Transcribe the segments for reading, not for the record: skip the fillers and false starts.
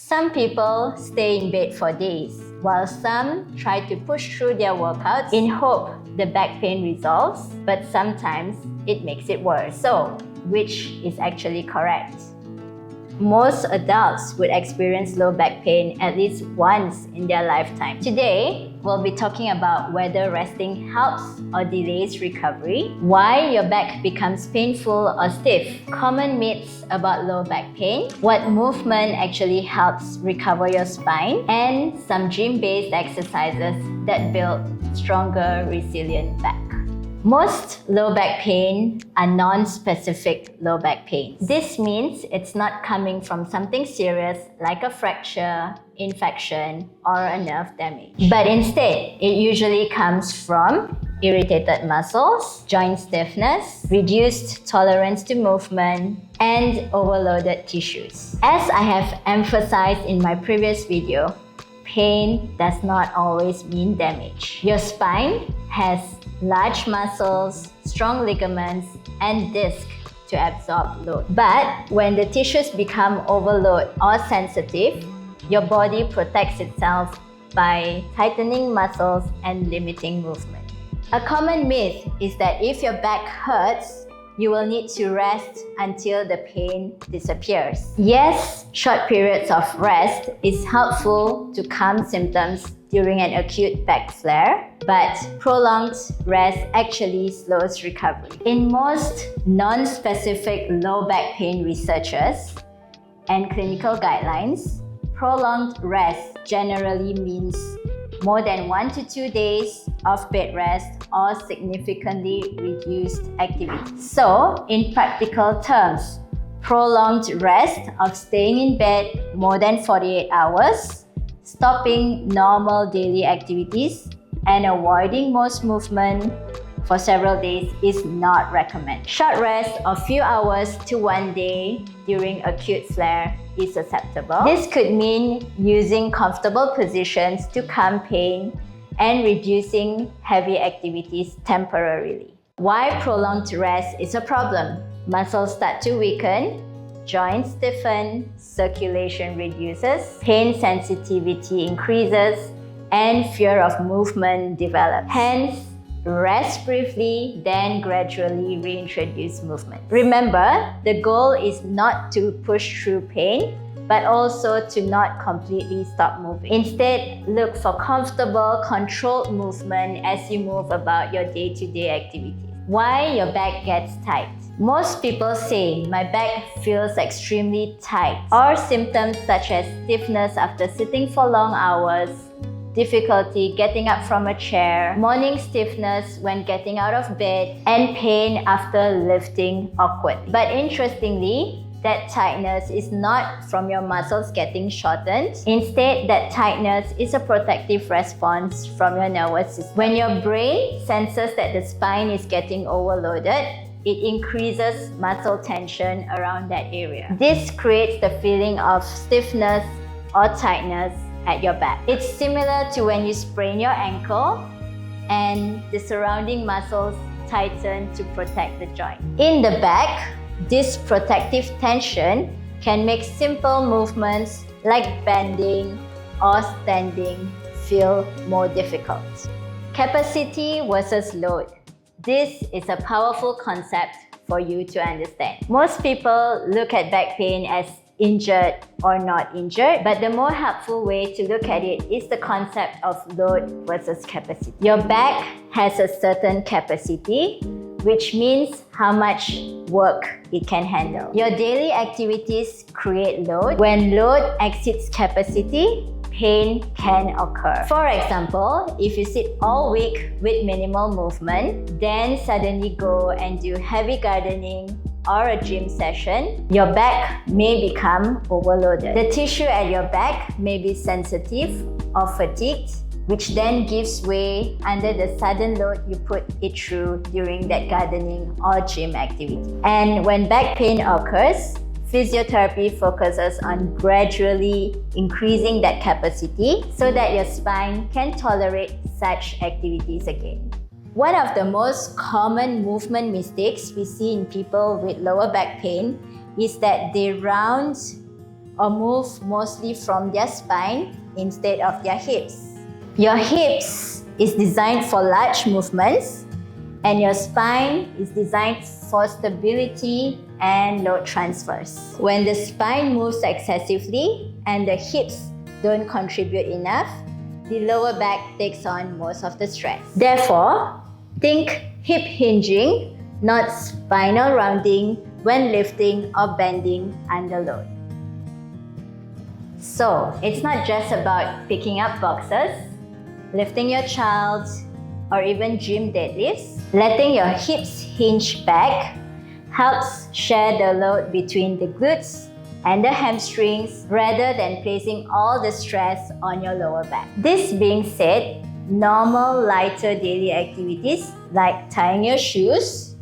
Some people stay in bed for days, while some try to push through their workouts in hope the back pain resolves, but sometimes it makes it worse. So, which is actually correct? Most adults would experience low back pain at least once in their lifetime. Today, we'll be talking about whether resting helps or delays recovery, why your back becomes painful or stiff, common myths about low back pain, what movement actually helps recover your spine, and some gym-based exercises that build stronger, resilient back. Most low back pain are non-specific low back pains. This means it's not coming from something serious like a fracture, infection, or a nerve damage. But instead, it usually comes from irritated muscles, joint stiffness, reduced tolerance to movement, and overloaded tissues. As I have emphasized in my previous video, pain does not always mean damage. Your spine has large muscles, strong ligaments, and discs to absorb load. But when the tissues become overloaded or sensitive, your body protects itself by tightening muscles and limiting movement. A common myth is that if your back hurts, you will need to rest until the pain disappears. Yes, short periods of rest is helpful to calm symptoms during an acute back flare, but prolonged rest actually slows recovery. In most non-specific low back pain researches and clinical guidelines, prolonged rest generally means more than 1 to 2 days of bed rest or significantly reduced activity. So, in practical terms, prolonged rest of staying in bed more than 48 hours, stopping normal daily activities, and avoiding most movement for several days is not recommended. Short rest of few hours to 1 day during acute flare is acceptable. This could mean using comfortable positions to calm pain and reducing heavy activities temporarily. Why prolonged rest is a problem? Muscles start to weaken, joints stiffen, circulation reduces, pain sensitivity increases, and fear of movement develops. Hence, rest briefly, then gradually reintroduce movement. Remember, the goal is not to push through pain, but also to not completely stop moving. Instead, look for comfortable, controlled movement as you move about your day-to-day activities. Why your back gets tight? Most people say, my back feels extremely tight, or symptoms such as stiffness after sitting for long hours, difficulty getting up from a chair, morning stiffness when getting out of bed, and pain after lifting awkwardly. But interestingly, that tightness is not from your muscles getting shortened. Instead, that tightness is a protective response from your nervous system. When your brain senses that the spine is getting overloaded, it increases muscle tension around that area. This creates the feeling of stiffness or tightness at your back. It's similar to when you sprain your ankle and the surrounding muscles tighten to protect the joint. In the back, this protective tension can make simple movements like bending or standing feel more difficult. Capacity versus load. This is a powerful concept for you to understand. Most people look at back pain as injured or not injured, but the more helpful way to look at it is the concept of load versus capacity. Your back has a certain capacity, which means how much work it can handle. Your daily activities create load. When load exceeds capacity, pain can occur. For example, if you sit all week with minimal movement, then suddenly go and do heavy gardening or a gym session, your back may become overloaded. The tissue at your back may be sensitive or fatigued, which then gives way under the sudden load you put it through during that gardening or gym activity. And when back pain occurs, physiotherapy focuses on gradually increasing that capacity so that your spine can tolerate such activities again. One of the most common movement mistakes we see in people with lower back pain is that they round or move mostly from their spine instead of their hips. Your hips is designed for large movements, and your spine is designed for stability and load transfers. When the spine moves excessively and the hips don't contribute enough, the lower back takes on most of the stress. Therefore, think hip hinging, not spinal rounding when lifting or bending under load. So, it's not just about picking up boxes, lifting your child, or even gym deadlifts. Letting your hips hinge back helps share the load between the glutes and the hamstrings rather than placing all the stress on your lower back. This being said, normal lighter daily activities like tying your shoes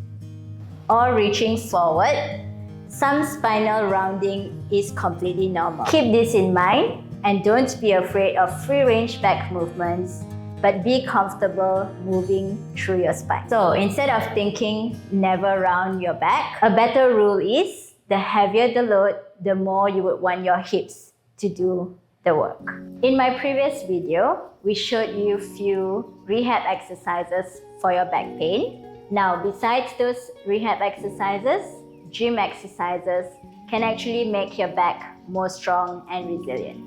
or reaching forward, some spinal rounding is completely normal. Keep this in mind and don't be afraid of free-range back movements, but be comfortable moving through your spine. So instead of thinking never round your back, a better rule is the heavier the load, the more you would want your hips to do the work. In my previous video, we showed you few rehab exercises for your back pain. Now, besides those rehab exercises, gym exercises can actually make your back more strong and resilient.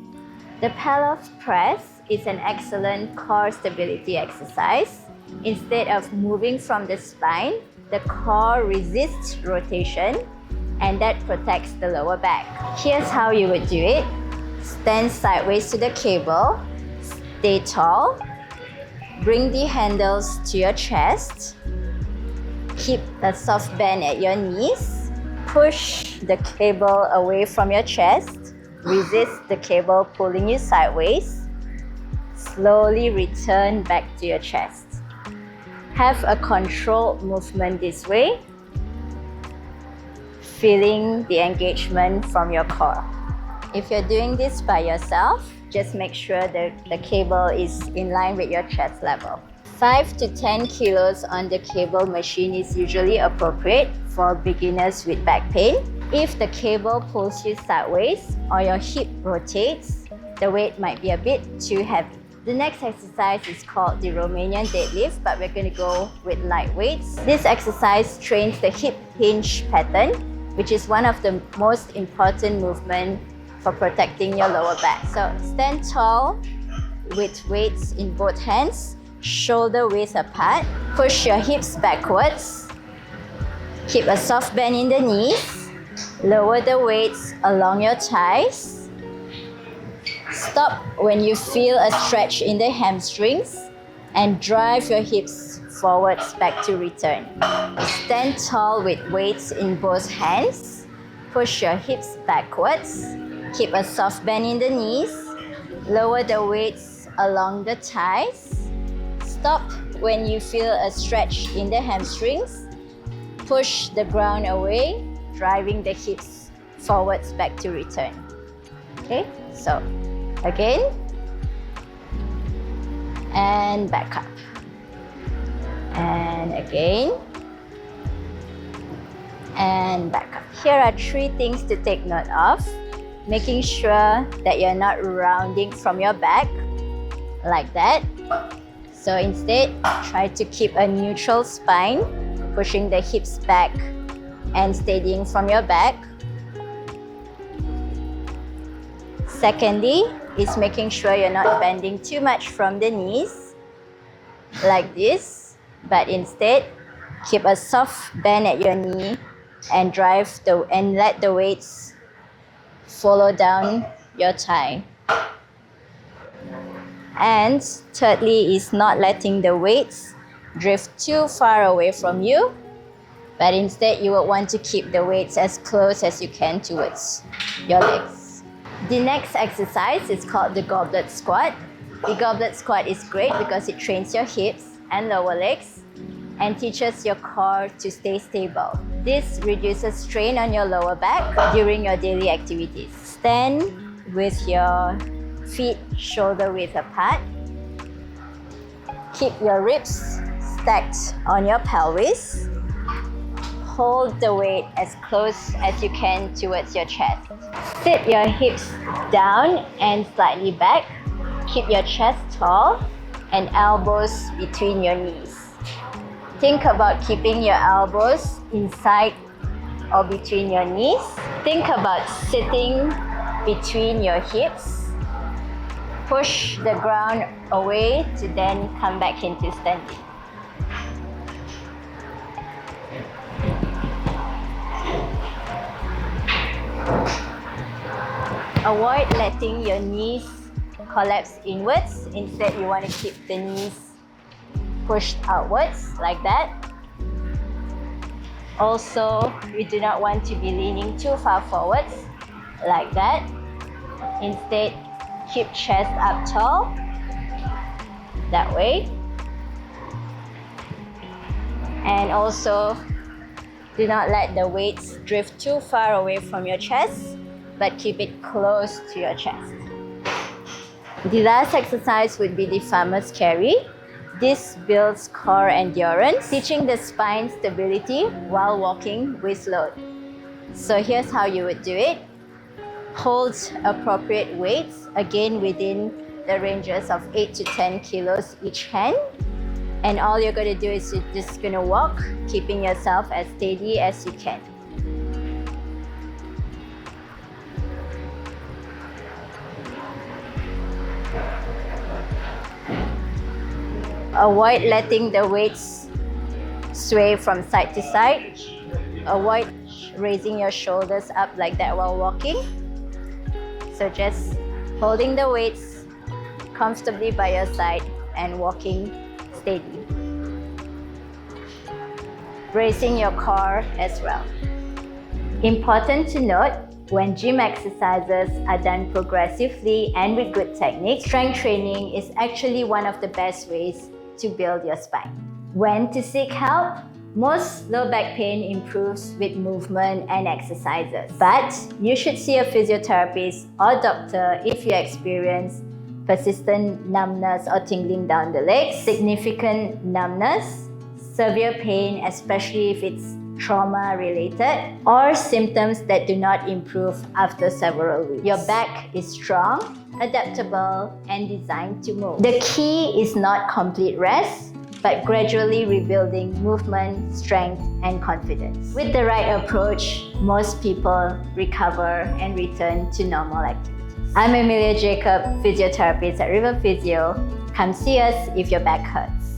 The pelvis press is an excellent core stability exercise. Instead of moving from the spine, the core resists rotation and that protects the lower back. Here's how you would do it. Stand sideways to the cable, stay tall, bring the handles to your chest, keep a soft bend at your knees, push the cable away from your chest, resist the cable pulling you sideways, slowly return back to your chest. Have a controlled movement this way, feeling the engagement from your core. If you're doing this by yourself, just make sure that the cable is in line with your chest level. 5 to 10 kilos on the cable machine is usually appropriate for beginners with back pain. If the cable pulls you sideways or your hip rotates, the weight might be a bit too heavy. The next exercise is called the Romanian deadlift, but we're going to go with light weights. This exercise trains the hip hinge pattern, which is one of the most important movements for protecting your lower back. So stand tall with weights in both hands, shoulder width apart, push your hips backwards, keep a soft bend in the knees, lower the weights along your thighs, stop when you feel a stretch in the hamstrings, and drive your hips forwards back to return. Stand tall with weights in both hands, push your hips backwards, keep a soft bend in the knees, lower the weights along the thighs, stop when you feel a stretch in the hamstrings, push the ground away, driving the hips forwards back to return. Okay, so again, and back up, and again, and back up. Here are 3 things to take note of. Making sure that you're not rounding from your back like that. So instead, try to keep a neutral spine, pushing the hips back and steadying from your back. Secondly, is making sure you're not bending too much from the knees like this, but instead keep a soft bend at your knee and let the weights follow down your thigh. And thirdly is not letting the weights drift too far away from you, but instead you would want to keep the weights as close as you can towards your legs. The next exercise is called the goblet squat. The goblet squat is great because it trains your hips and lower legs and teaches your core to stay stable. This reduces strain on your lower back during your daily activities. Stand with your feet shoulder width apart. Keep your ribs stacked on your pelvis. hold the weight as close as you can towards your chest. Sit your hips down and slightly back. Keep your chest tall and elbows between your knees. Think about keeping your elbows inside or between your knees. Think about sitting between your hips. Push the ground away to then come back into standing. Avoid letting your knees collapse inwards. Instead, you want to keep the knees pushed outwards like that. Also, you do not want to be leaning too far forwards like that. Instead, keep chest up tall that way. And also, do not let the weights drift too far away from your chest, but keep it close to your chest. The last exercise would be the farmer's carry. This builds core endurance, teaching the spine stability while walking with load. So here's how you would do it. Hold appropriate weights, again within the ranges of 8 to 10 kilos each hand. And all you're going to do is you're just going to walk, keeping yourself as steady as you can. Avoid letting the weights sway from side to side. Avoid raising your shoulders up like that while walking. So just holding the weights comfortably by your side and walking steady. Bracing your core as well. Important to note, when gym exercises are done progressively and with good technique, strength training is actually one of the best ways to build your spine. When to seek help? Most low back pain improves with movement and exercises, but you should see a physiotherapist or doctor if you experience persistent numbness or tingling down the legs, significant numbness, severe pain, especially if it's trauma related, or symptoms that do not improve after several weeks. Your back is strong, adaptable, and designed to move. The key is not complete rest, but gradually rebuilding movement, strength, and confidence. With the right approach, most people recover and return to normal activities. I'm Emilia Jacob, physiotherapist at River Physio. Come see us if your back hurts.